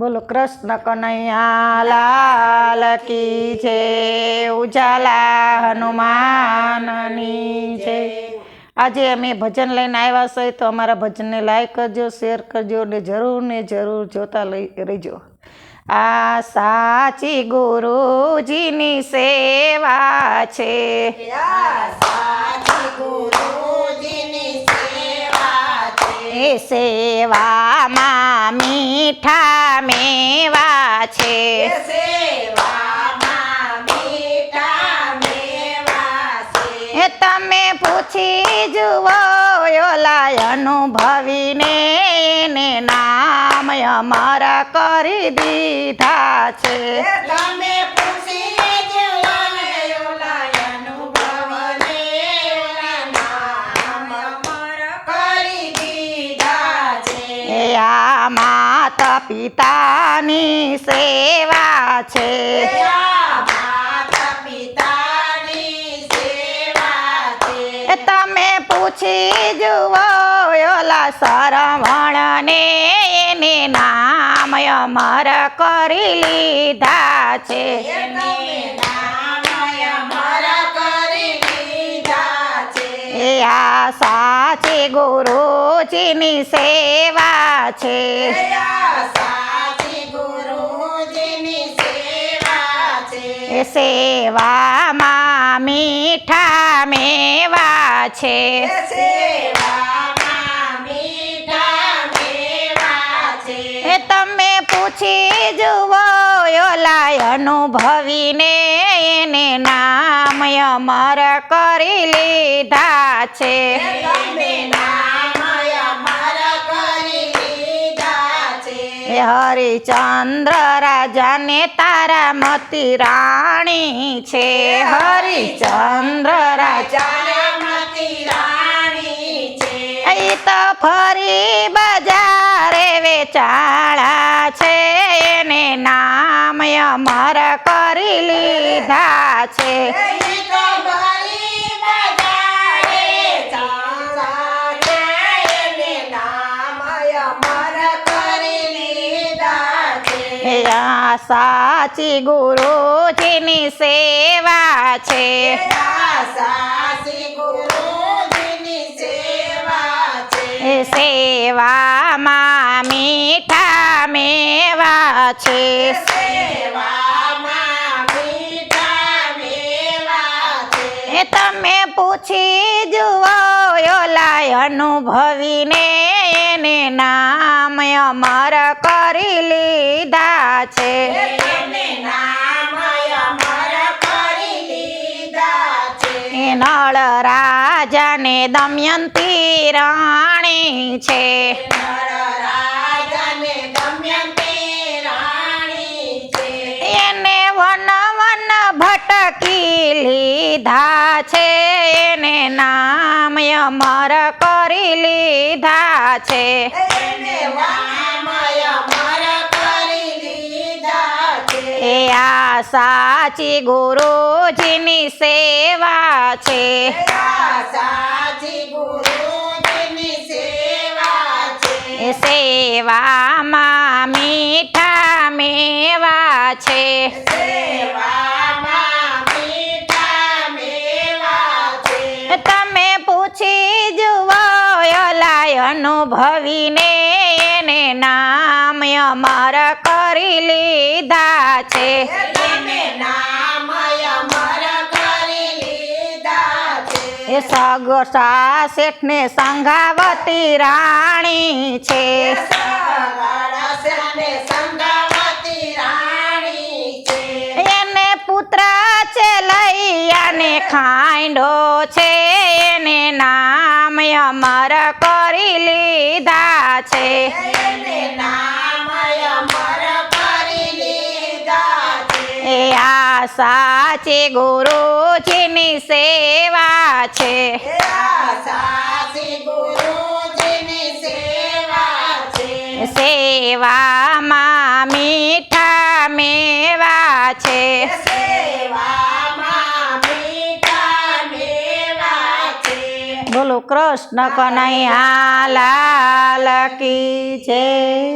બોલો કૃષ્ણ કનૈયા લાલ કી છે, ઉજાલા હનુમાનની છે। આજે અમે ભજન લઈને આવ્યા છીએ તો અમારા ભજનને લાઈક કરજો, શેર કરજો ને જરૂર જોતા રહેજો। આ સાચી ગુરુજીની સેવા છે, એ સેવામાં મીઠા મેવા છે, એ તમે પૂછી જુઓ ઓલા અનુભવીને, એને નામ અમારા કરી દીધા છે। તમે પૂછી જુઓ ઓલા અનુભવીને, નામ અમારા કરી દીધા છે। એ આ માતા પિતાની સેવા છે, તમે પૂછી જુઓ ઓલા સરવણને, એને નામ અમર કરી લીધા છે। એ આ સાચી ગુરુજીની સેવા છે, એ સેવામાં મીઠા મેવા છે, એ તમે પૂછી જુઓ ઓલા અનુભવીને, એને નામ અમર કરી લીધા છે। હરિચંદ્ર રાજાને તારામતી રાણી છે, હરિચંદ્ર રાજા એ તો ફરી બજારે વેચાળા છે, એને નામ અમર કરી લીધા છે। આ સાચી ગુરુજીની સેવા છે, એ સેવામાં મીઠા મેવા છે, એ તમે પૂછી જુઓ ઓલા અનુભવીને, એને નામ અમર કરી લીધા છે। એ નળ રાજાને દમયંતી રાણી છે, એને વન વન ભટકી લીધા છે, એને નામ અમર કરી લીધા છે। એ આ સાચી ગુરુજીની સેવા છે, એ સેવામાં મીઠા મેવા છે, તમે પૂછી જુઓ ઓલા અનુભવીને, એને નામ અમર કરી લીધા છે। એ સગોસા શેઠને સંઘાવતી રાણી છે, એને પુત્ર ચેલૈયાને ખાંડો છે, એને નામ અમર કરી લીધા છે। એ આ સાચી ગુરુજીની સેવા છે, સેવામાં મીઠા મેવા છે, બોલો કૃષ્ણ કનૈયા લાલ કી છે।